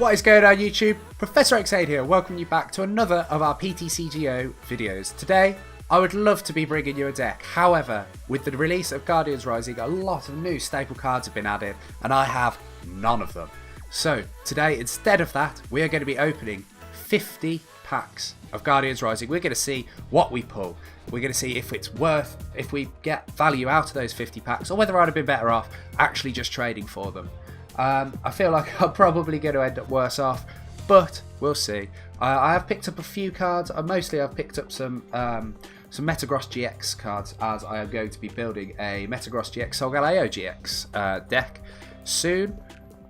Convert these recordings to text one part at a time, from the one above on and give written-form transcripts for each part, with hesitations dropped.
What is going on YouTube? Professor Aide here, welcoming you back to another of our PTCGO videos. Today, I would love to be bringing you a deck. However, with the release of Guardians Rising, a lot of new staple cards have been added, and I have none of them. So, today, instead of that, we are going to be opening 50 packs of Guardians Rising. We're going to see what we pull. We're going to see if it's worth, if we get value out of those 50 packs, or whether I'd have been better off actually just trading for them. I feel like I'm probably going to end up worse off, but we'll see. I have picked up a few cards. Mostly I've picked up some Metagross GX cards, as I am going to be building a Metagross GX Solgaleo GX deck soon.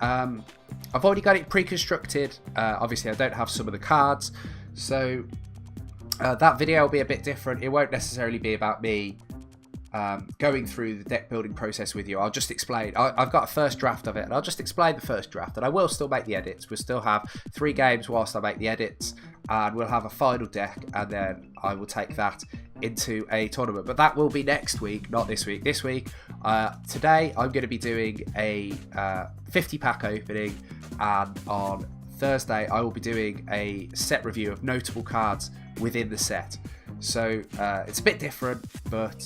I've already got it pre-constructed. Obviously I don't have some of the cards, so that video will be a bit different. It won't necessarily be about me going through the deck building process with you. I'll just explain. I've got a first draft of it, and I'll just explain the first draft, and I will still make the edits. We'll still have 3 games whilst I make the edits, and we'll have a final deck, and then I will take that into a tournament. But that will be next week, not this week. This week, today, I'm going to be doing a 50 pack opening, and on Thursday, I will be doing a set review of notable cards within the set. So it's a bit different, but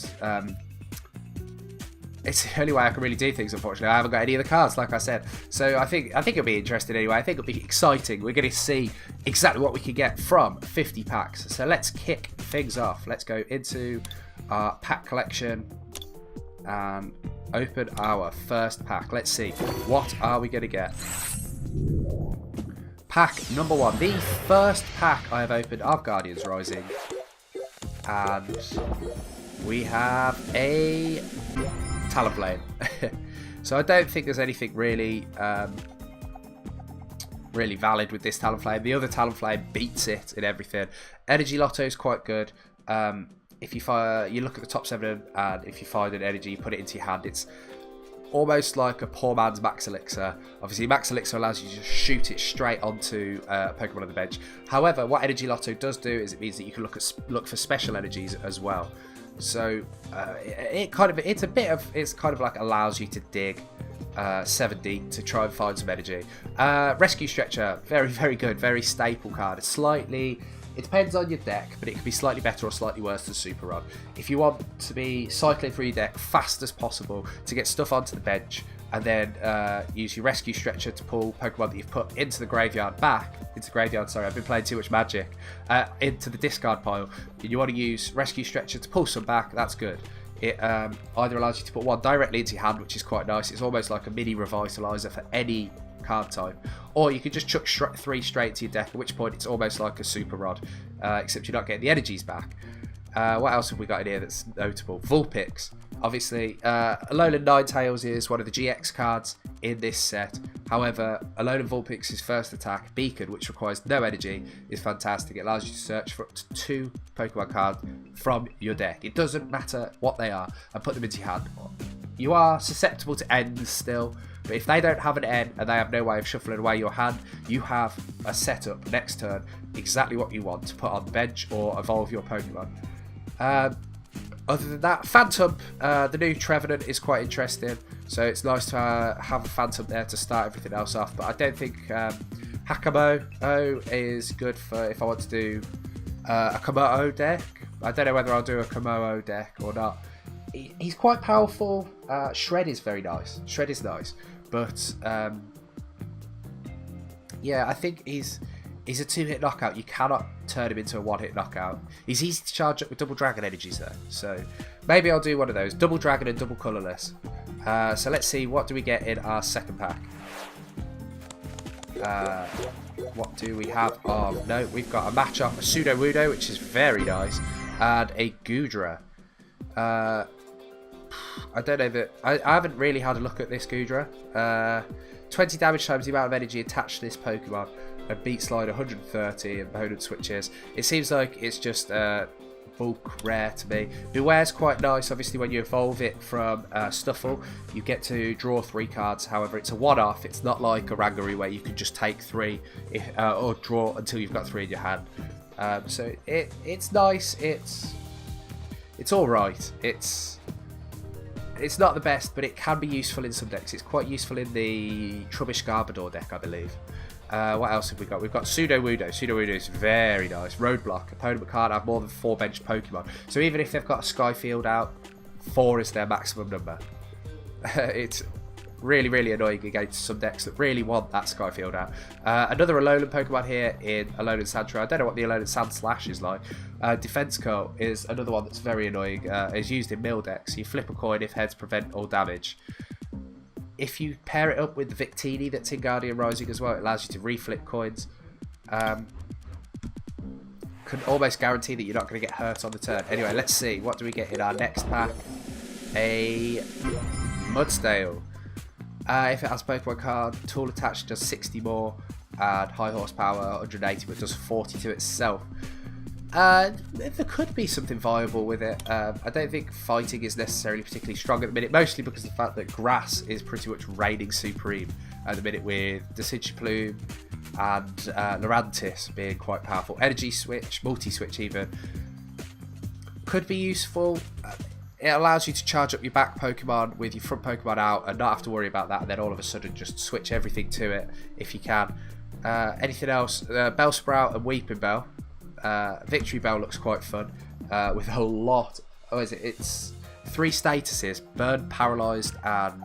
it's the only way I can really do things, unfortunately. I haven't got any of the cards, like I said. So I think it'll be interesting anyway. I think it'll be exciting. We're going to see exactly what we can get from 50 packs. So let's kick things off. Let's go into our pack collection and open our first pack. Let's see. What are we going to get? Pack number 1. The first pack I have opened of Guardians Rising. And we have a Talonflame. So I don't think there's anything really valid with this Talonflame. The other Talonflame beats it in everything. Energy Lotto is quite good. If you look at the top 7, and if you find an energy, you put it into your hand. It's almost like a poor man's Max Elixir. Obviously, Max Elixir allows you to just shoot it straight onto Pokemon on the bench. However, what Energy Lotto does do is it means that you can look for special energies as well. So it's kind of like allows you to dig 7 deep to try and find some energy. Rescue Stretcher, very, very good, very staple card. It depends on your deck, but it can be slightly better or slightly worse than Super Rod. If you want to be cycling through your deck fast as possible to get stuff onto the bench, and then use your Rescue Stretcher to pull Pokemon that you've put into the graveyard sorry, I've been playing too much Magic, into the discard pile, and you want to use Rescue Stretcher to pull some back, that's good. It either allows you to put one directly into your hand, which is quite nice. It's almost like a mini revitalizer for any card type, or you could just chuck 3 straight to your deck, at which point it's almost like a Super Rod, except you're not getting the energies back. What else have we got in here that's notable? Vulpix. Obviously, Alolan Ninetales is one of the GX cards in this set. However, Alolan Vulpix's first attack, Beacon, which requires no energy, is fantastic. It allows you to search for up to 2 Pokemon cards from your deck. It doesn't matter what they are, and put them into your hand. You are susceptible to ends still, but if they don't have an end and they have no way of shuffling away your hand, you have a setup next turn exactly what you want to put on the bench or evolve your Pokemon. Other than that, Phantom, the new Trevenant is quite interesting, so it's nice to have a Phantom there to start everything else off, but I don't think Hakamo is good for if I want to do a Komodo deck. I don't know whether I'll do a Komodo deck or not. He's quite powerful. Shred is very nice. Shred is nice, but yeah, I think he's a 2-hit knockout. You cannot turn him into a 1-hit knockout. He's easy to charge up with double dragon energies though, so maybe I'll do one of those, double dragon and double colourless. So let's see, what do we get in our second pack? What do we have? Oh no, we've got a Machop, a Sudowoodo, which is very nice, and a Goodra. I don't know that I haven't really had a look at this Goodra. 20 damage times the amount of energy attached to this Pokemon, and Beat Slide 130 and opponent switches. It seems like it's just bulk rare to me. Beware's quite nice. Obviously, when you evolve it from Stuffle, you get to draw 3 cards. However, it's a one-off. It's not like a Rangaroo where you can just take 3 or draw until you've got 3 in your hand. So it's nice. It's all right. It's not the best, but it can be useful in some decks. It's quite useful in the Trubbish Garbodor deck, I believe. What else have we got? We've got Sudowoodo. Sudowoodo is very nice. Roadblock. Opponent can't have more than 4 benched Pokemon. So even if they've got a Skyfield out, 4 is their maximum number. It's really, really annoying against some decks that really want that Skyfield out. Another Alolan Pokemon here in Alolan Sandshrew. I don't know what the Alolan Sandslash is like. Defense Curl is another one that's very annoying. It's used in mill decks. You flip a coin if heads prevent all damage. If you pair it up with the Victini that's in Guardian Rising as well, it allows you to reflip coins. Can almost guarantee that you're not going to get hurt on the turn. Anyway, let's see. What do we get in our next pack? A Mudsdale. If it has Pokemon card, tool attached does 60 more, and high horsepower 180, but does 40 to itself. There could be something viable with it. I don't think fighting is necessarily particularly strong at the minute, mostly because of the fact that grass is pretty much reigning supreme at the minute, with Decidueye and Lurantis being quite powerful. Energy switch, multi-switch even, could be useful. It allows you to charge up your back Pokemon with your front Pokemon out and not have to worry about that, and then all of a sudden just switch everything to it if you can. Anything else? Bellsprout and Weeping Bell. Victory Bell looks quite fun with a lot. Oh, is it? It's 3 statuses: burn, paralysed, and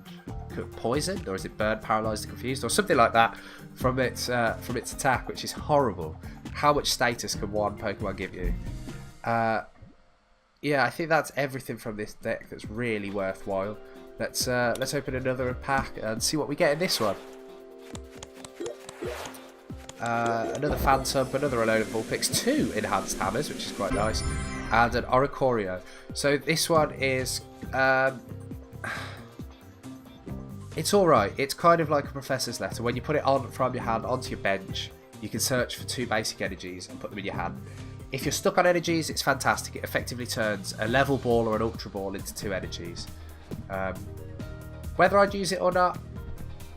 poisoned, or is it burn, paralysed, and confused, or something like that from its attack, which is horrible. How much status can one Pokemon give you? Yeah, I think that's everything from this deck that's really worthwhile. Let's open another pack and see what we get in this one. Another Phantom, another Alolan Vulpix, 2 Enhanced Hammers, which is quite nice, and an Oricorio. So this one is... it's alright. It's kind of like a Professor's Letter. When you put it on from your hand onto your bench, you can search for 2 basic energies and put them in your hand. If you're stuck on energies, it's fantastic. It effectively turns a level ball or an ultra ball into 2 energies. Whether I'd use it or not,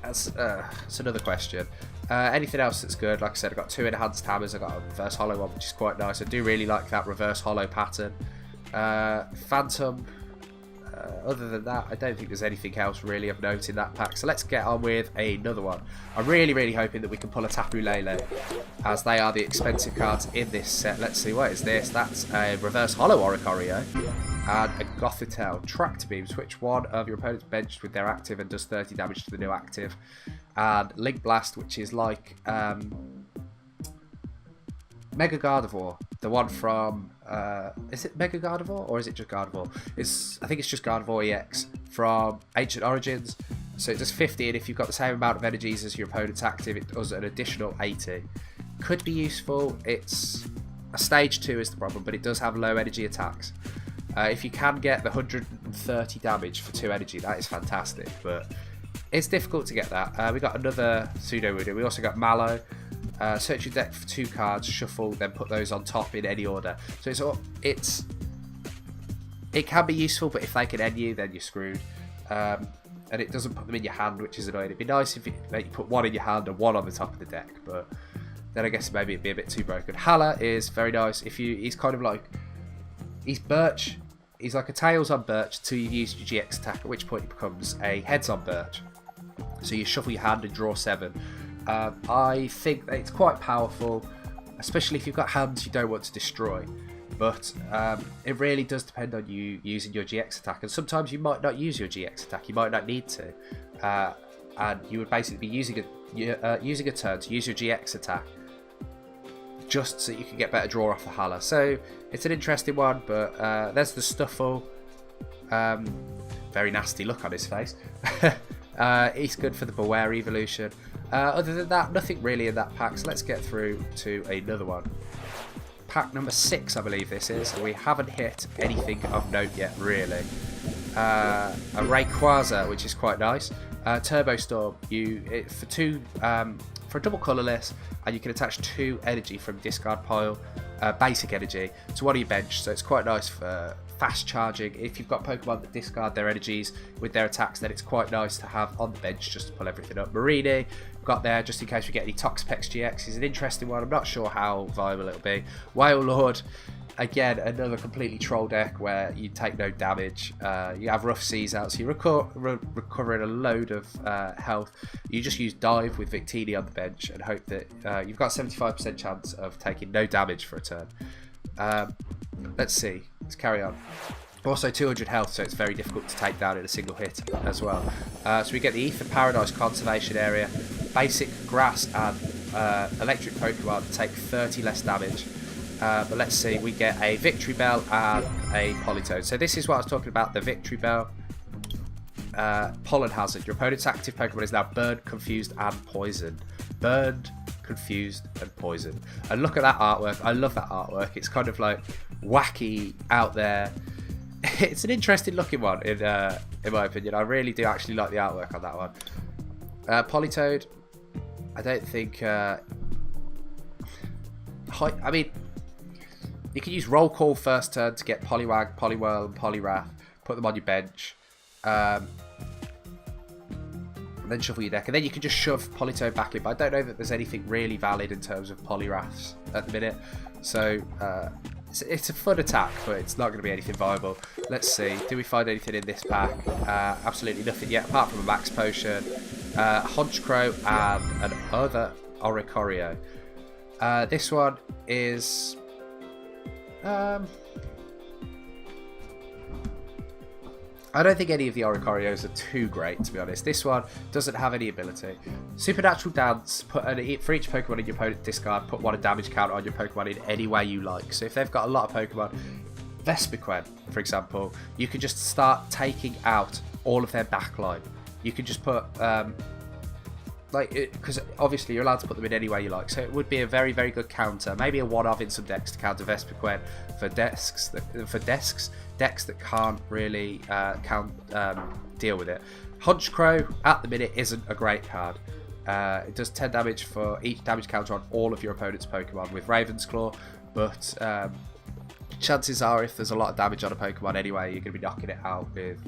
that's another question. Anything else that's good? Like I said, I've got 2 Enhanced Hammers. I've got a Reverse Hollow one, which is quite nice. I do really like that Reverse Hollow pattern. Phantom. Other than that, I don't think there's anything else really of note in that pack. So let's get on with another one. I'm really, really hoping that we can pull a Tapu Lele, as they are the expensive cards in this set. Let's see, what is this? That's a Reverse Hollow Oricorio and a Gothitelle. Tractor Beam. Switch one of your opponent's bench with their active and does 30 damage to the new active. And Link Blast, which is like Mega Gardevoir, the one from is it Mega Gardevoir or is it just Gardevoir? I think it's just Gardevoir EX from Ancient Origins. So it does 50, and if you've got the same amount of energies as your opponent's active, it does an additional 80. Could be useful. It's a stage 2 is the problem, but it does have low energy attacks. If you can get the 130 damage for 2 energy, that is fantastic, but it's difficult to get that. We got another Sudowoodo. We also got Mallow. Search your deck for 2 cards, shuffle, then put those on top in any order. So it can be useful, but if they can end you, then you're screwed. And it doesn't put them in your hand, which is annoying. It'd be nice if you put 1 in your hand and 1 on the top of the deck, but then I guess maybe it'd be a bit too broken. Hala is very nice. He's kind of like, he's Birch. He's like a Tails on Birch until you've used your GX attack, at which point it becomes a Heads on Birch. So you shuffle your hand and draw 7. I think that it's quite powerful, especially if you've got hands you don't want to destroy. But it really does depend on you using your GX attack, and sometimes you might not use your GX attack. You might not need to, and you would basically be using a turn to use your GX attack just so you can get better draw off the Hala. So it's an interesting one, but there's the Stuffle. Very nasty look on his face. He's good for the Beware evolution. Other than that, nothing really in that pack, so let's get through to another one. Pack number 6, I believe this is. We haven't hit anything of note yet, really. A Rayquaza, which is quite nice. Turbo Storm, for a double colourless, and you can attach 2 energy from discard pile, basic energy, to one of your bench, so it's quite nice for fast charging. If you've got Pokemon that discard their energies with their attacks, then it's quite nice to have on the bench just to pull everything up. Marini, got there just in case we get any Toxapex GX. Is an interesting one. I'm not sure how viable it'll be. Whale Lord, Again, another completely troll deck where you take no damage. You have Rough Seas out, so you're recovering a load of health. You just use Dive with Victini on the bench and hope that you've got a 75% chance of taking no damage for a turn. Let's see. Let's carry on. Also 200 health, so it's very difficult to take down in a single hit as well. So we get the Ether Paradise Conservation Area. Basic Grass and Electric Pokemon take 30 less damage. But let's see, we get a Victory Bell and a Politoed. So this is what I was talking about, the Victory Bell. Pollen Hazard. Your opponent's active Pokemon is now Burned, Confused, and Poisoned. Burned, Confused, and Poisoned. And look at that artwork. I love that artwork. It's kind of like wacky out there. It's an interesting looking one, in my opinion. I really do actually like the artwork on that one. Politoed. I don't think... I mean... You can use Roll Call first turn to get Poliwag, Poliwhirl, and Poliwrath. Put them on your bench. And then shuffle your deck. And then you can just shove Politoed back in. But I don't know that there's anything really valid in terms of Poliwraths at the minute. So, it's a fun attack, but it's not going to be anything viable. Let's see. Do we find anything in this pack? Absolutely nothing yet, apart from a Max Potion, Honchkrow, and another Oricorio. This one is... I don't think any of the Oricorios are too great, to be honest. This one doesn't have any ability. Supernatural Dance, for each Pokemon in your opponent's discard, put 1 damage counter on your Pokemon in any way you like. So if they've got a lot of Pokemon, Vespiquen, for example, you can just start taking out all of their backline. You can just put... because obviously you're allowed to put them in any way you like, so it would be a very, very good counter. Maybe a one-of in some decks to counter Vespiquen for decks that can't really deal with it. Honchkrow at the minute isn't a great card. It does 10 damage for each damage counter on all of your opponent's Pokemon with Ravensclaw, but chances are if there's a lot of damage on a Pokemon anyway, you're going to be knocking it out with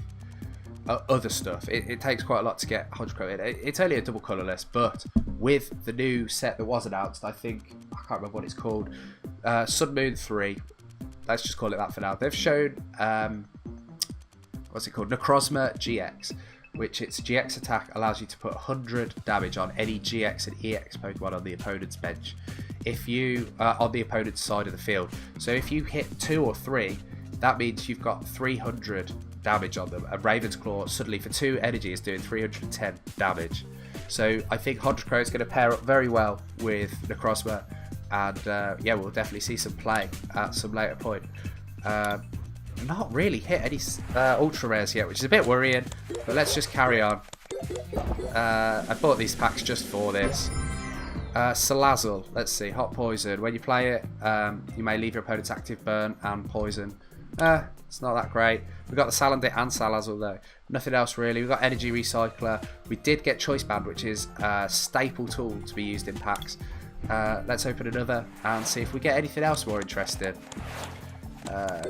other stuff. It takes quite a lot to get Honchkrow in. It's only a double colourless, but with the new set that was announced, I think, I can't remember what it's called, Sun Moon 3, let's just call it that for now. They've shown, what's it called, Necrozma GX, which its GX attack allows you to put 100 damage on any GX and EX Pokemon on the opponent's bench. If you, on the opponent's side of the field. So if you hit 2 or 3, that means you've got 300 damage on them, and Ravensclaw suddenly for 2 energy is doing 310 damage. So I think Honchkrow is going to pair up very well with Necrozma, and yeah, we'll definitely see some play at some later point. Not really hit any ultra rares yet, which is a bit worrying, but let's just carry on. I bought these packs just for this. Salazzle, let's see, Hot Poison. When you play it, you may leave your opponent's active burn and poison. It's not that great. We've got the Salandit and Salazzle though. Nothing else really. We've got Energy Recycler. We did get Choice Band, which is a staple tool to be used in packs. Let's open another and see if we get anything else more interesting.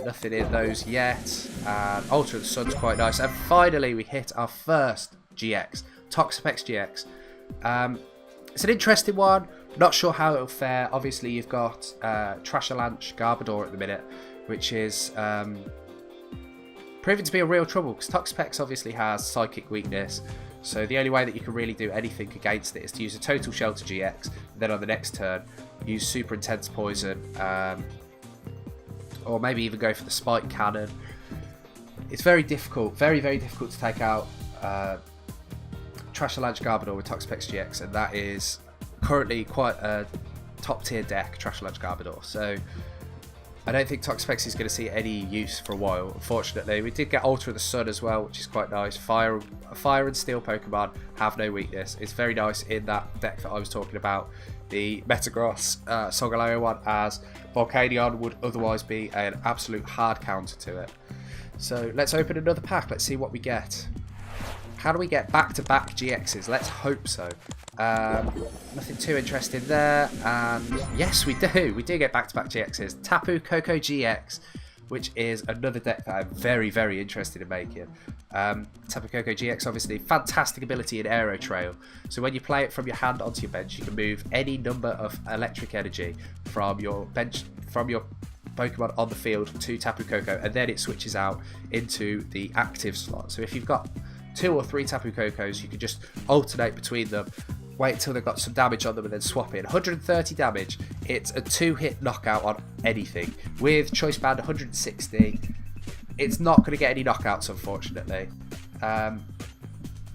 Nothing in those yet. And Ultra the Sun's quite nice. And finally we hit our first GX. Toxapex GX. It's an interesting one. Not sure how it'll fare. Obviously you've got Trashalanche Garbodor at the minute, which is proving to be a real trouble because Toxapex obviously has Psychic weakness, so the only way that you can really do anything against it is to use a Total Shelter GX, and then on the next turn use Super Intense Poison, or maybe even go for the Spike Cannon. It's very difficult, very, very difficult to take out Trashalanche Garbodor with Toxapex GX, and that is currently quite a top tier deck, Trashalanche Garbodor, so I don't think Toxapex is going to see any use for a while, unfortunately. We did get Ultra the Sun as well, which is quite nice. Fire and Steel Pokemon have no weakness. It's very nice in that deck that I was talking about, the Metagross Solgaleo one, as Volcanion would otherwise be an absolute hard counter to it. So let's open another pack. Let's see what we get. How do we get back-to-back GXs? Let's hope so. Nothing too interesting there. And yes, we do. We do get back-to-back GXs. Tapu Koko GX, which is another deck that I'm very, very interested in making. Tapu Koko GX, obviously, fantastic ability in Aero Trail. So when you play it from your hand onto your bench, you can move any number of electric energy from your bench, from your Pokemon on the field to Tapu Koko, and then it switches out into the active slot. So if you've got 2 or 3 Tapu Kokos, you can just alternate between them, wait until they've got some damage on them, and then swap in. 130 damage, it's a 2-hit knockout on anything. With Choice Band 160, it's not going to get any knockouts, unfortunately.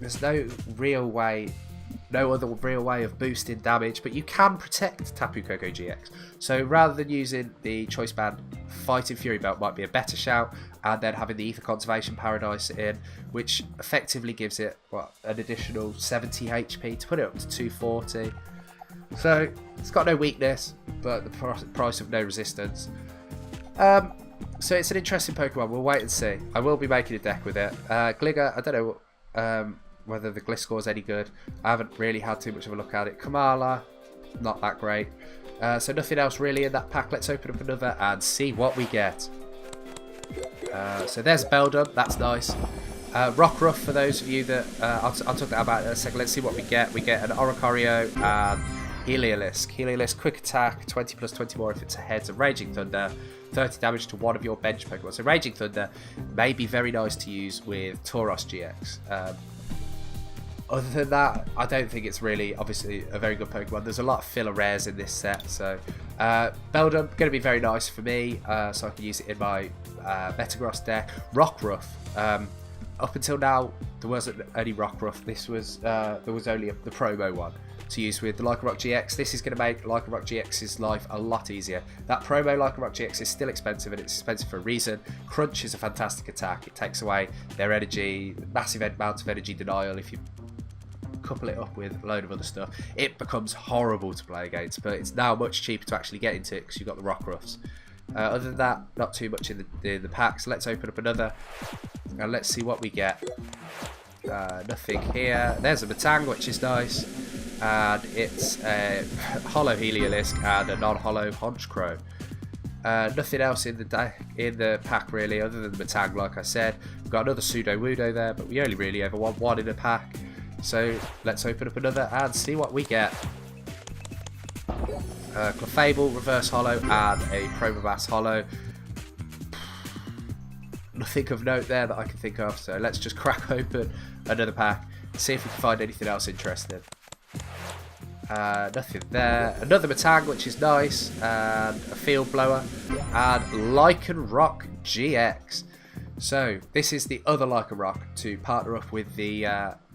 There's no other real way of boosting damage, but you can protect Tapu Koko GX. So rather than using the Choice Band, Fighting Fury Belt might be a better shout, and then having the Ether Conservation Paradise in, which effectively gives it an additional 70 HP to put it up to 240. So it's got no weakness, but the price of no resistance. So it's an interesting Pokemon. We'll wait and see. I will be making a deck with it. Gligar, I don't know whether the Gliscor is any good. I haven't really had too much of a look at it. Kamala, not that great. So nothing else really in that pack. Let's open up another and see what we get. So there's Beldum. That's nice. Rockruff, for those of you that... I'll talk about it in a second. Let's see what we get. We get an Oricorio and Heliolisk. Heliolisk, quick attack, 20 plus 20 more if it's a heads. And Raging Thunder, 30 damage to one of your bench Pokemon. So Raging Thunder may be very nice to use with Tauros GX. Other than that, I don't think it's really, obviously, a very good Pokemon. There's a lot of filler rares in this set, so Beldum, going to be very nice for me, so I can use it in my Metagross deck. Rockruff, up until now, there wasn't any Rockruff. This was, there was only the promo one to use with the Lycanroc GX. This is going to make Lycanroc GX's life a lot easier. That promo Lycanroc GX is still expensive, and it's expensive for a reason. Crunch is a fantastic attack. It takes away their energy, massive amount of energy denial. If you couple it up with a load of other stuff, it becomes horrible to play against, but it's now much cheaper to actually get into it because you've got the Rockruffs. Other than that, not too much in the pack, so let's open up another and let's see what we get. Nothing here. There's a Matang, which is nice, and it's a holo Heliolisk and a non-holo Honchkrow. Nothing else in the pack really, other than the Matang, like I said. We've got another Sudowoodo there, but we only really ever want one in a pack. So let's open up another and see what we get. Clefable, Reverse Holo, and a Probopass Holo. Nothing of note there that I can think of, so let's just crack open another pack, see if we can find anything else interesting. Nothing there. Another Matang, which is nice, and a Field Blower, and Lycanroc GX. So this is the other Lycanroc to partner up with the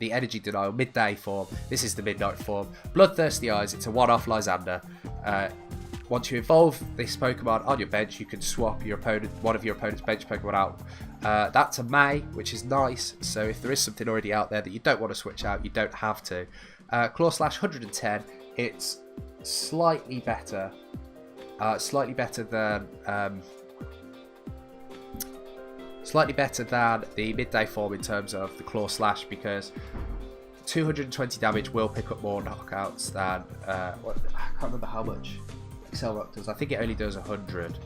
Energy Denial Midday form. This is the Midnight form. Bloodthirsty Eyes, it's a one-off Lysander. Once you evolve this Pokemon on your bench, you can swap one of your opponent's bench Pokemon out. That's a May, which is nice. So if there is something already out there that you don't want to switch out, you don't have to. Claw Slash 110, it's slightly better. Slightly better than the Midday form in terms of the Claw Slash, because 220 damage will pick up more knockouts than I can't remember how much Accelerock does. I think it only does 100.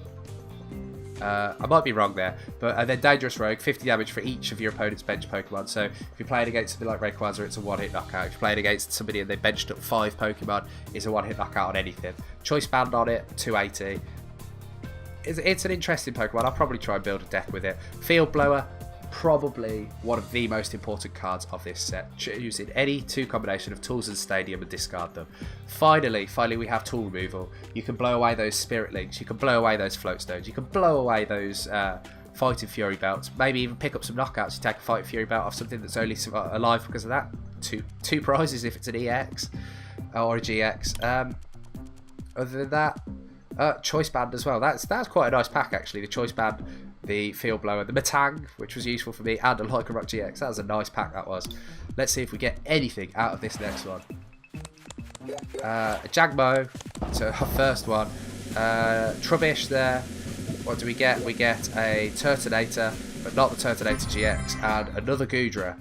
I might be wrong there, but then Dangerous Rogue, 50 damage for each of your opponent's bench Pokemon. So if you're playing against something like Rayquaza, it's a one-hit knockout. If you're playing against somebody and they benched up 5 Pokemon, it's a one-hit knockout on anything. Choice Band on it, 280. It's an interesting Pokemon. I'll probably try and build a deck with it. Field Blower, probably one of the most important cards of this set. Choose in any 2 combination of Tools and Stadium and discard them. Finally we have tool removal. You can blow away those Spirit Links. You can blow away those Float Stones. You can blow away those Fighting Fury Belts. Maybe even pick up some knockouts. You take a Fighting Fury Belt off something that's only alive because of that. Two prizes if it's an EX or a GX. Other than that, Choice Band as well. That's quite a nice pack actually. The Choice Band, the Field Blower, the Matang, which was useful for me, and a Lycanroc GX. That was a nice pack, that was. Let's see if we get anything out of this next one. A Jagmo, so our first one. Trubbish there. What do we get? We get a Turtonator, but not the Turtonator GX, and another Goodra.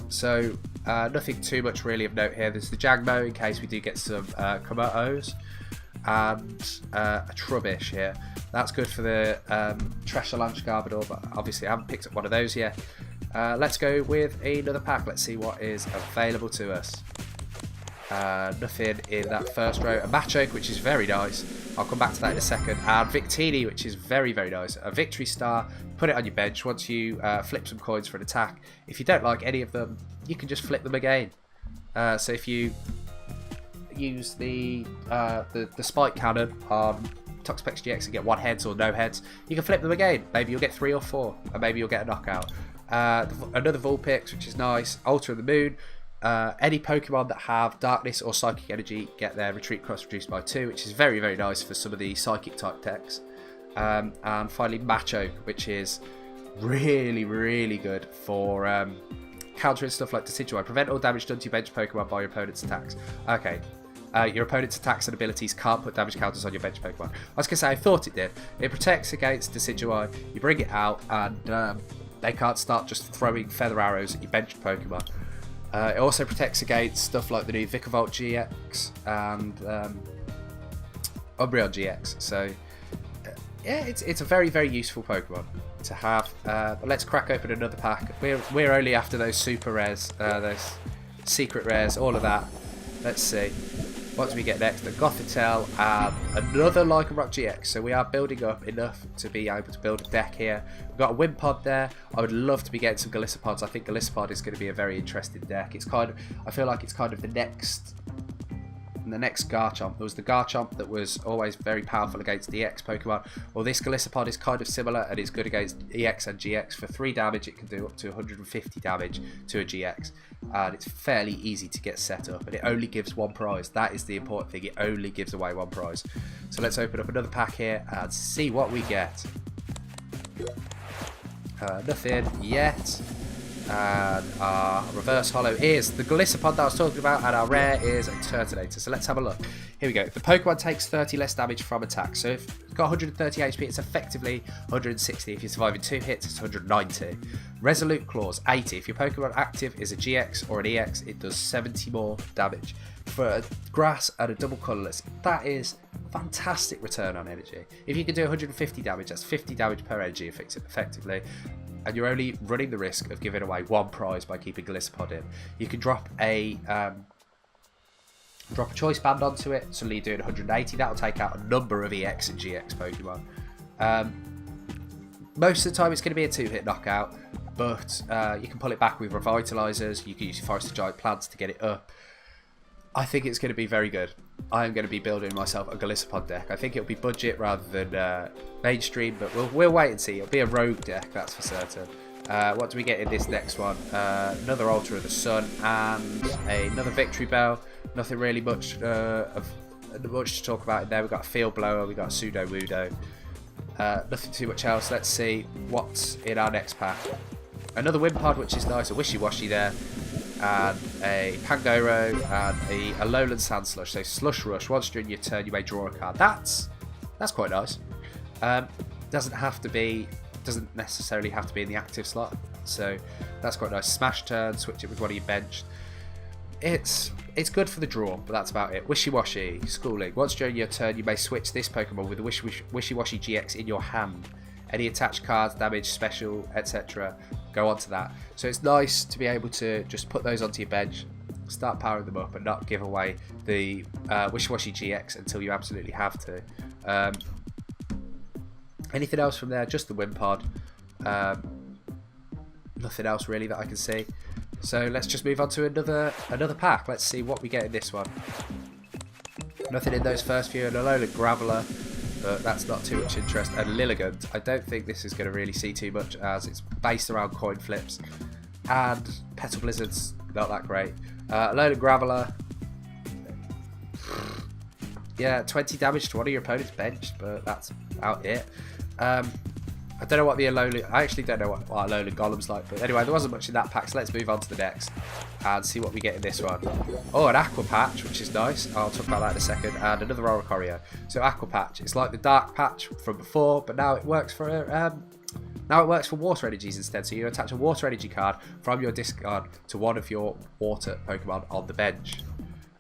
So nothing too much really of note here. There's the Jagmo in case we do get some Komotos, and a Trubbish here. That's good for the Treasure-Lance Garbodor, but obviously I haven't picked up one of those yet. Let's go with another pack. Let's see what is available to us. Nothing in that first row. A Machoke, which is very nice. I'll come back to that in a second. And Victini, which is very, very nice. A victory star. Put it on your bench once you flip some coins for an attack. If you don't like any of them, you can just flip them again. So if you use the spike cannon on Toxapex GX and get 1 heads or no heads, you can flip them again. Maybe you'll get 3 or 4, or maybe you'll get a knockout. Another Vulpix, which is nice. Altar of the Moon. Any Pokemon that have Darkness or Psychic Energy get their retreat cost reduced by 2, which is very, very nice for some of the Psychic type decks. And finally Machoke, which is really, really good for countering stuff like Decidueye. Prevent all damage done to your bench Pokemon by your opponent's attacks. Okay. Your opponent's attacks and abilities can't put damage counters on your bench Pokemon. I was going to say, I thought it did. It protects against Decidueye. You bring it out and they can't start just throwing feather arrows at your benched Pokemon. It also protects against stuff like the new Vikavolt GX and Umbreon GX. So, yeah, it's a very, very useful Pokemon to have. But let's crack open another pack. We're only after those super rares, those secret rares, all of that. Let's see. What do we get next? A Gothitelle and another Lycanroc GX. So we are building up enough to be able to build a deck here. We've got a Wimpod there. I would love to be getting some Gallipods. I think Gallisopod is going to be a very interesting deck. It's kind of, I feel like it's kind of the next Garchomp. There was the Garchomp that was always very powerful against EX Pokemon. Well, this Gallisopod is kind of similar and is good against EX and GX. For 3 damage, it can do up to 150 damage to a GX. And it's fairly easy to get set up. And it only gives 1 prize. That is the important thing. It only gives away 1 prize. So let's open up another pack here and see what we get. Nothing yet. And our reverse holo is the Gallisopod that I was talking about, and our rare is a Turtonator. So let's have a look. Here we go. The Pokemon takes 30 less damage from attack. So if it's got 130 HP, it's effectively 160. If you're surviving 2 hits, it's 190. Resolute Claws, 80. If your Pokemon active is a GX or an EX, it does 70 more damage. For a grass and a double colourless, that is fantastic return on energy. If you can do 150 damage, that's 50 damage per energy effectively. And you're only running the risk of giving away 1 prize by keeping Gallisopod in. You can drop a choice band onto it, suddenly you're doing 180. That'll take out a number of EX and GX Pokemon. Most of the time it's going to be a 2-hit knockout, but you can pull it back with Revitalizers. You can use your Forest of Giant Plants to get it up. I think it's going to be very good. I am going to be building myself a Gallisopod deck. I think it'll be budget rather than mainstream, but we'll wait and see. It'll be a rogue deck, that's for certain. What do we get in this next one? Another Altar of the Sun and another Victory Bell. Nothing really much to talk about in there. We've got a Field Blower, we've got a Pseudo Wudo. Nothing too much else. Let's see what's in our next pack. Another Wimpod, which is nice. A Wishy Washy there. And a Pangoro and a Alolan Sand Slush. So Slush Rush. Once during your turn, you may draw a card. That's quite nice. Doesn't necessarily have to be in the active slot. So that's quite nice. Smash turn. Switch it with one of your bench. It's good for the draw, but that's about it. Wishy Washy. Schooling. Once during your turn, you may switch this Pokemon with the Wishy Washy GX in your hand. Any attached cards, damage, special, etc. go onto that. So it's nice to be able to just put those onto your bench, start powering them up, and not give away the Wishy Washy GX until you absolutely have to. Anything else from there? Just the Wimpod. Nothing else really that I can see. So let's just move on to another pack. Let's see what we get in this one. Nothing in those first few. An Alolan Graveler, but that's not too much interest. And Lilligant, I don't think this is going to really see too much as it's based around coin flips. And Petal Blizzard's not that great. Alolan Graveler, yeah, 20 damage to one of your opponent's benched, but that's about it. I don't know what the Alolan... I actually don't know what Alolan Golem's like, but anyway, there wasn't much in that pack, so let's move on to the next and see what we get in this one. Oh, an Aqua Patch, which is nice. I'll talk about that in a second. And another Oricorio. So Aqua Patch, it's like the Dark Patch from before, but now it works for water energies instead. So you attach a water energy card from your discard to one of your water Pokemon on the bench.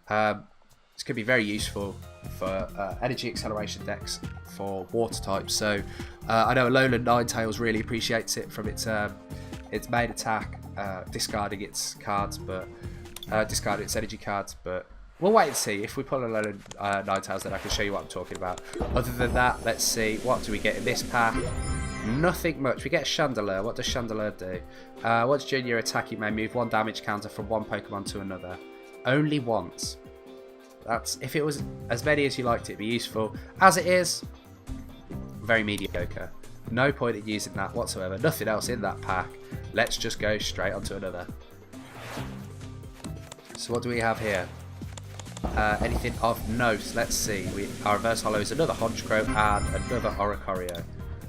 It's going to be very useful for energy acceleration decks for water types. So I know Alolan Ninetales really appreciates it from its main attack, discarding its cards, but discarding its energy cards. But we'll wait and see. If we pull a load of Ninetales, then I can show you what I'm talking about. Other than that, let's see. What do we get in this pack? Nothing much. We get a Chandelier. What does Chandelier do? Once during your attack, you may move 1 damage counter from one Pokemon to another. Only once. That's, if it was as many as you liked, it'd be useful. As it is, very mediocre. No point in using that whatsoever. Nothing else in that pack. Let's just go straight on to another. So what do we have here? Anything of note? Let's see. Our reverse holo is another Honchkrow and another Oricorio.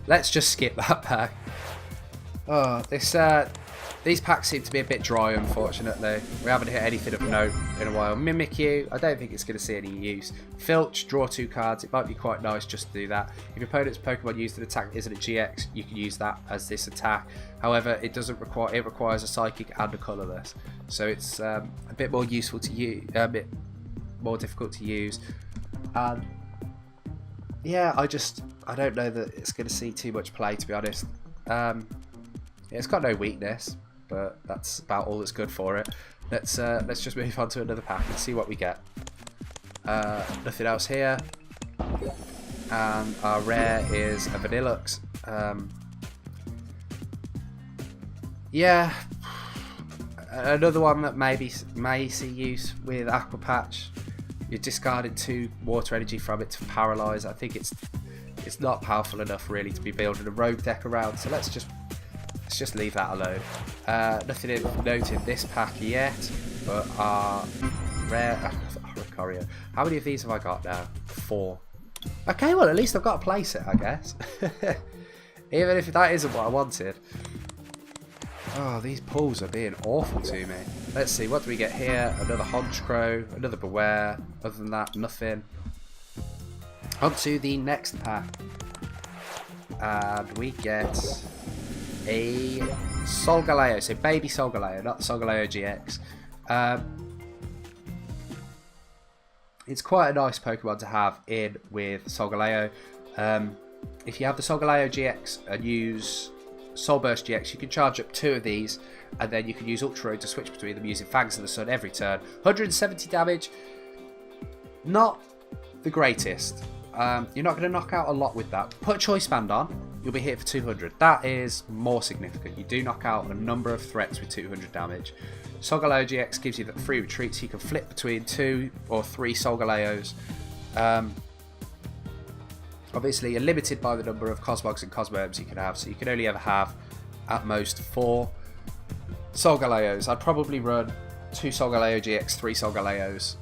Let's just skip that pack. Oh, these packs seem to be a bit dry, unfortunately. We haven't hit anything of note in a while. Mimikyu, I don't think it's going to see any use. Filch, draw 2 cards. It might be quite nice just to do that. If your opponent's Pokemon used an attack isn't a GX, you can use that as this attack. However, it requires a Psychic and a Colourless. So it's a bit more useful to use, a bit more difficult to use. And yeah, I don't know that it's going to see too much play, to be honest. Yeah, it's got no weakness, but that's about all that's good for it. Let's just move on to another pack and see what we get. Nothing else here. And our rare is a Vanillux. Yeah, another one that may see use with Aqua Patch. You're discarding 2 water energy from it to paralyze. I think it's not powerful enough really to be building a rogue deck around. So let's just leave that alone. Nothing of note in this pack yet, but our rare Oricorio. How many of these have I got now? 4. Okay, well at least I've got a playset, I guess. Even if that isn't what I wanted. Oh, these pulls are being awful to me. Let's see, what do we get here? Another Honchkrow, another Beware. Other than that, nothing. On to the next pack. And we get a Solgaleo. So baby Solgaleo, not the Solgaleo GX. It's quite a nice Pokemon to have in with Solgaleo. If you have the Solgaleo GX and use Soul Burst GX, you can charge up 2 of these, and then you can use Ultra Road to switch between them using Fangs of the Sun every turn. 170 damage, not the greatest. You're not going to knock out a lot with that. Put a Choice Band on, you'll be hit for 200. That is more significant. You do knock out a number of threats with 200 damage. Solgaleo GX gives you that free retreat, so you can flip between 2 or 3 Solgaleos. Obviously, you're limited by the number of Cosmogs and Cosmoems you can have, so you can only ever have, at most, 4 Solgaleos. I'd probably run 2 Solgaleo GX, 3 Solgaleos,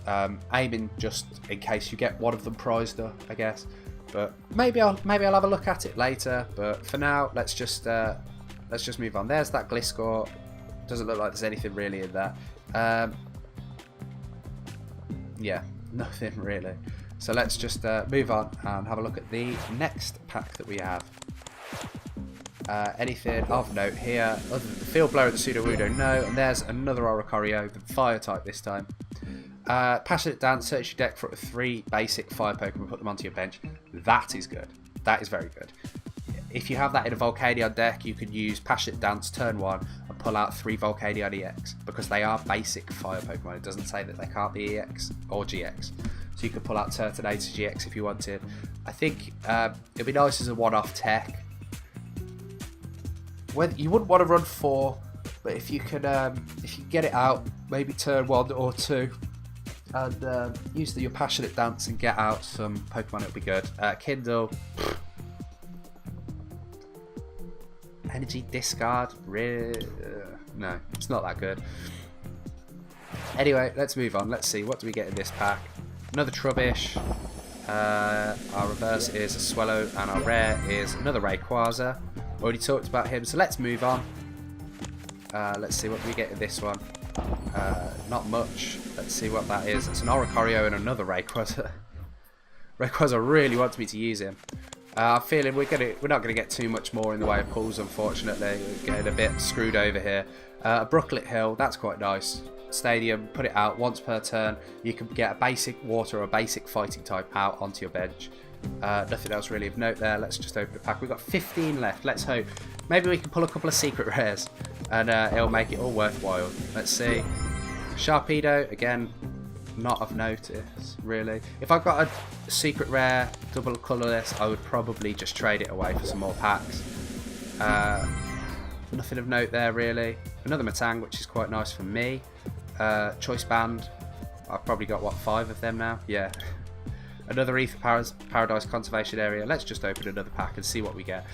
aiming just in case you get one of them prized up, I guess. But maybe I'll have a look at it later. But for now, let's just move on. There's that Gliscor. Doesn't look like there's anything really in that. Yeah, nothing really. So let's just move on and have a look at the next pack that we have. Anything of note here, other than the Field Blower and the Sudowoodo? No. And there's another Oricorio, the Fire type this time. Passionate Dance, search your deck for 3 basic Fire Pokemon, put them onto your bench. That is good. That is very good. If you have that in a Volcanion deck, you can use Passionate Dance turn 1 and pull out 3 Volcanion EX, because they are basic Fire Pokemon. It doesn't say that they can't be EX or GX. So you could pull out Turtonator GX if you wanted. I think it'd be nice as a one-off tech. You wouldn't want to run 4, but if you can get it out, maybe turn 1 or 2, and use your Passionate Dance and get out some Pokemon, it'll be good. Kindle, Energy Discard, no, it's not that good. Anyway, let's move on. Let's see, what do we get in this pack? Another Trubbish. Our reverse is a Swellow, and our rare is another Rayquaza. Already talked about him, so let's move on. Let's see, what do we get in this one? Not much. Let's see what that is. It's an Oricorio and another Rayquaza. Rayquaza really wants me to use him. I'm feeling we're not going to get too much more in the way of pulls, unfortunately. We're getting a bit screwed over here. Brooklet Hill, that's quite nice. Stadium, put it out once per turn. You can get a basic water or a basic fighting type out onto your bench. Nothing else really of note there. Let's just open the pack. We've got 15 left. Let's hope. Maybe we can pull a couple of secret rares and it'll make it all worthwhile. Let's see. Sharpedo, again, not of notice, really. If I got a secret rare, double colourless, I would probably just trade it away for some more packs. Nothing of note there, really. Another Matang, which is quite nice for me. Choice Band. I've probably got, what, 5 of them now? Yeah. Another Ether Paradise Conservation Area. Let's just open another pack and see what we get.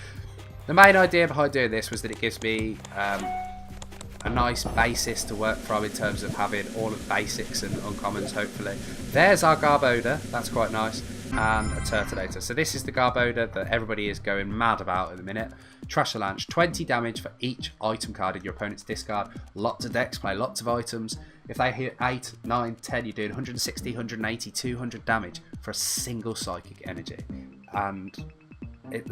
The main idea behind doing this was that it gives me a nice basis to work from in terms of having all of the basics and uncommons, hopefully. There's our Garbodor. That's quite nice. And a Turtonator. So this is the Garbodor that everybody is going mad about at the minute. Trash Launch, 20 damage for each item card in your opponent's discard. Lots of decks play lots of items. If they hit 8, 9, 10, you're doing 160, 180, 200 damage for a single Psychic Energy. And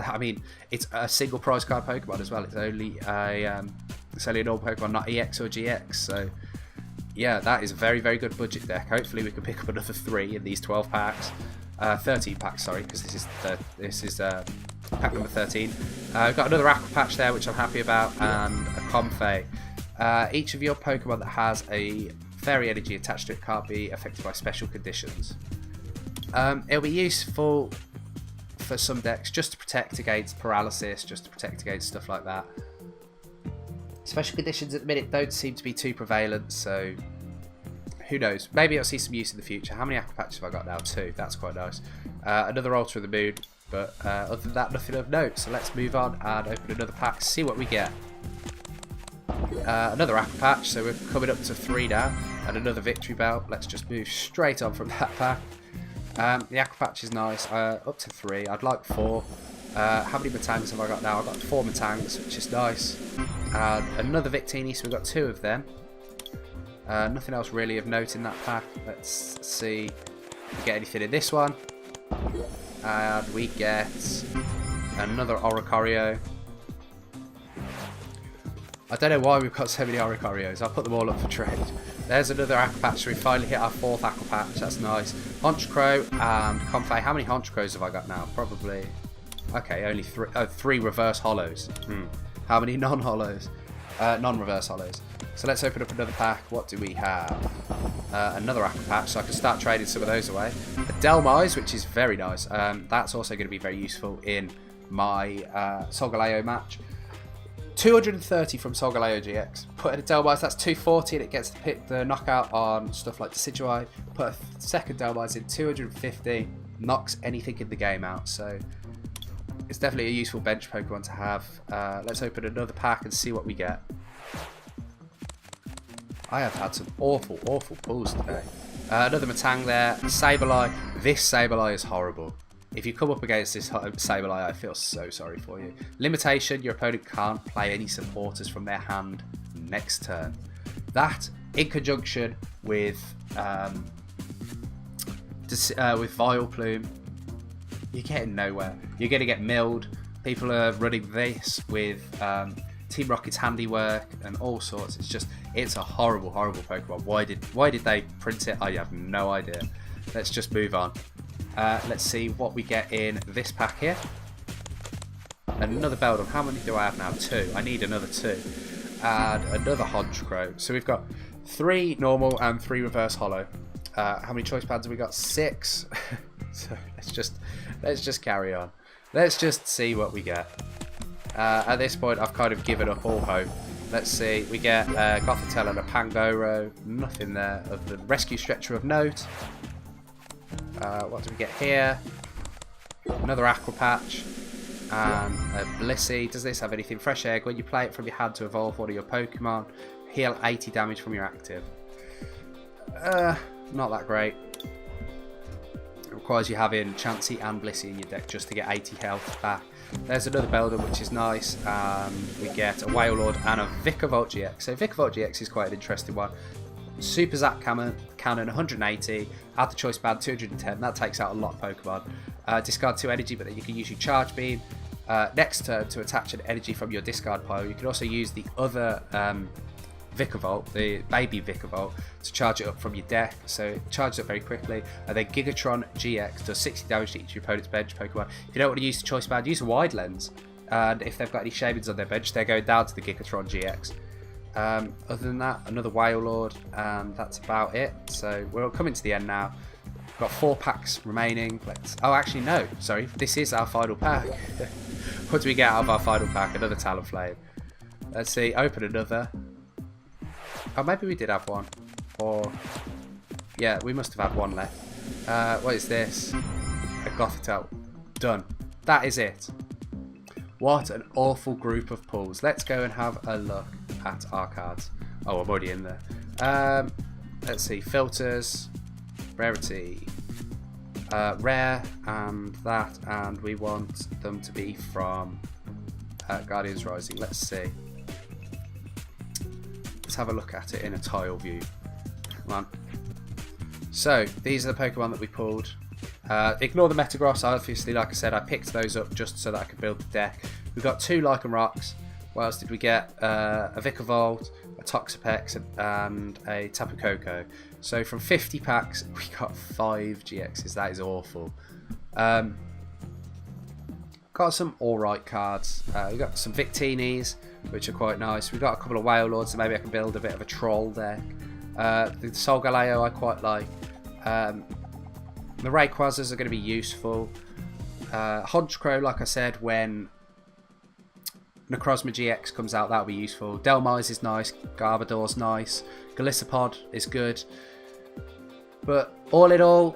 I mean, it's a single prize card Pokemon as well. It's only an old Pokemon, not EX or GX. So yeah, that is a very, very good budget deck. Hopefully we can pick up another 3 in these 12 packs. 13 packs, sorry, because this is pack number 13. We've got another Aqua Patch there, which I'm happy about, and a Comfey. Each of your Pokemon that has a Fairy Energy attached to it can't be affected by special conditions. It'll be useful for some decks just to protect against paralysis, just to protect against stuff like that. Special conditions at the minute don't seem to be too prevalent, so who knows? Maybe I'll see some use in the future. How many Aqua Patches have I got now? 2. That's quite nice. Another Ultra of the Moon, but other than that, nothing of note. So let's move on and open another pack, see what we get. Another Aqua Patch, so we're coming up to 3 now, and another Victory Belt. Let's just move straight on from that pack. The Aqua Patch is nice, up to 3. I'd like 4. How many Matangs have I got now? I've got 4 Matangs, which is nice. And another Victini, so we've got 2 of them. Nothing else really of note in that pack. Let's see if we get anything in this one. And we get another Oricorio. I don't know why we've got so many Oricorios. I'll put them all up for trade. There's another Aqua Patch, so we finally hit our 4th Aqua Patch. That's nice. Honchkrow and Comfey. How many Honchkrows have I got now? Probably... Okay, only 3. Oh, 3 reverse hollows. How many non-hollows? Non-reverse hollows. So let's open up another pack. What do we have? Another Aqua Patch, so I can start trading some of those away. A Delmise, which is very nice. That's also going to be very useful in my Solgaleo match. 230 from Solgaleo GX. Put in a Delmise, that's 240, and it gets to pick the knockout on stuff like Decidueye. Put a second Delmise in, 250, knocks anything in the game out. So it's definitely a useful bench Pokemon to have. Let's open another pack and see what we get. I have had some awful, awful pulls today. Another Matang there. Sableye. This Sableye is horrible. If you come up against this Sableye, I feel so sorry for you. Limitation, your opponent can't play any supporters from their hand next turn. That, in conjunction with Vileplume, you're getting nowhere. You're going to get milled. People are running this with Team Rocket's handiwork and all sorts. It's a horrible, horrible Pokemon. Why did they print it? I have no idea. Let's just move on. Let's see what we get in this pack here. Another Beldum. How many do I have now? 2. I need another 2. And another Honchkrow. So we've got 3 normal and 3 reverse hollow. How many choice pads have we got? 6. So let's just carry on. Let's just see what we get. At this point, I've kind of given up all hope. Let's see. We get Gothitelle and a Pangoro. Nothing there other than Rescue Stretcher of note. What do we get here? Another Aqua Patch and a Blissey. Does this have anything? Fresh Egg. When you play it from your hand to evolve one of your Pokemon, heal 80 damage from your active. Not that great. It requires you having Chansey and Blissey in your deck just to get 80 health back. There's another Beldum, which is nice. We get a Wailord and a Vikavolt GX. So Vikavolt GX is quite an interesting one. Super Zap Cannon 180, add the choice band 210, that takes out a lot of Pokemon. Discard 2 energy, but then you can use your Charge Beam. Next turn to attach an energy from your discard pile. You can also use the other Vikavolt, the baby Vikavolt, to charge it up from your deck, so it charges up very quickly. And then Gigatron GX does 60 damage to each of your opponent's bench Pokemon. If you don't want to use the choice band, use a Wide Lens. And if they've got any Shamans on their bench, they're going down to the Gigatron GX. Other than that, another Whale Lord, and that's about it. So we're coming to the end now. We've got 4 packs remaining. Oh, actually no, sorry, this is our final pack. What do we get out of our final pack? Another Talonflame. Let's see, open another. Oh, maybe we did have one. Or, yeah, we must have had one left. What is this? A Gothitelle. Done. That is it. What an awful group of pulls. Let's go and have a look at our cards. Oh, I'm already in there. Let's see, filters, rarity, rare, and that, and we want them to be from Guardians Rising. Let's see. Let's have a look at it in a tile view. Come on. So, these are the Pokemon that we pulled. Ignore the Metagross, obviously, like I said, I picked those up just so that I could build the deck. We got 2 Lycanrocs. What else did we get? A Vikavolt, a Toxapex, and a Tapu Koko. So from 50 packs, we got 5 GXs. That is awful. Got some alright cards. We got some Victinis, which are quite nice. We got a couple of Whale Lords, so maybe I can build a bit of a troll deck. The Solgaleo I quite like. The Rayquazas are going to be useful. Honchkrow, like I said, when Necrozma GX comes out, that'll be useful. Delmise is nice. Garbodor's nice. Golisopod is good. But all in all,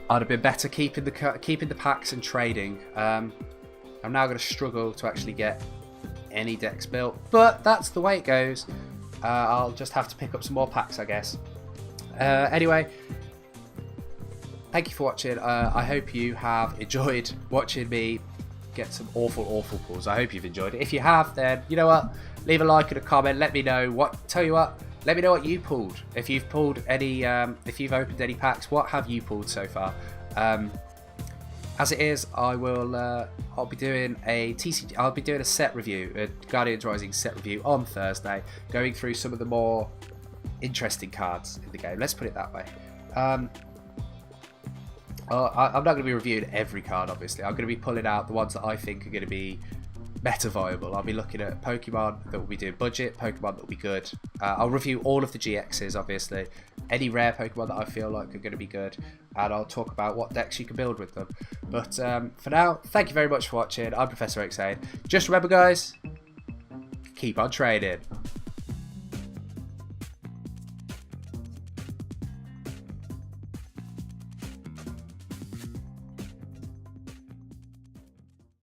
I'd have been better keeping the packs and trading. I'm now going to struggle to actually get any decks built, but that's the way it goes. I'll just have to pick up some more packs, I guess. Anyway, thank you for watching. I hope you have enjoyed watching me get some awful pulls. I hope you've enjoyed it. If you have, then you know what, leave a like and a comment. Let me know let me know what you pulled. If you've pulled any, if you've opened any packs, what have you pulled so far? As it is, I'll be doing a TCG. I'll be doing a set review, a Guardians Rising set review on Thursday, going through some of the more interesting cards in the game. Let's put it that way. I'm not going to be reviewing every card, obviously. I'm going to be pulling out the ones that I think are going to be meta viable. I'll be looking at Pokemon that will be doing budget, Pokemon that will be good. I'll review all of the GXs, obviously. Any rare Pokemon that I feel like are going to be good. And I'll talk about what decks you can build with them. But for now, thank you very much for watching. I'm Professor Aide. Just remember, guys, keep on trading.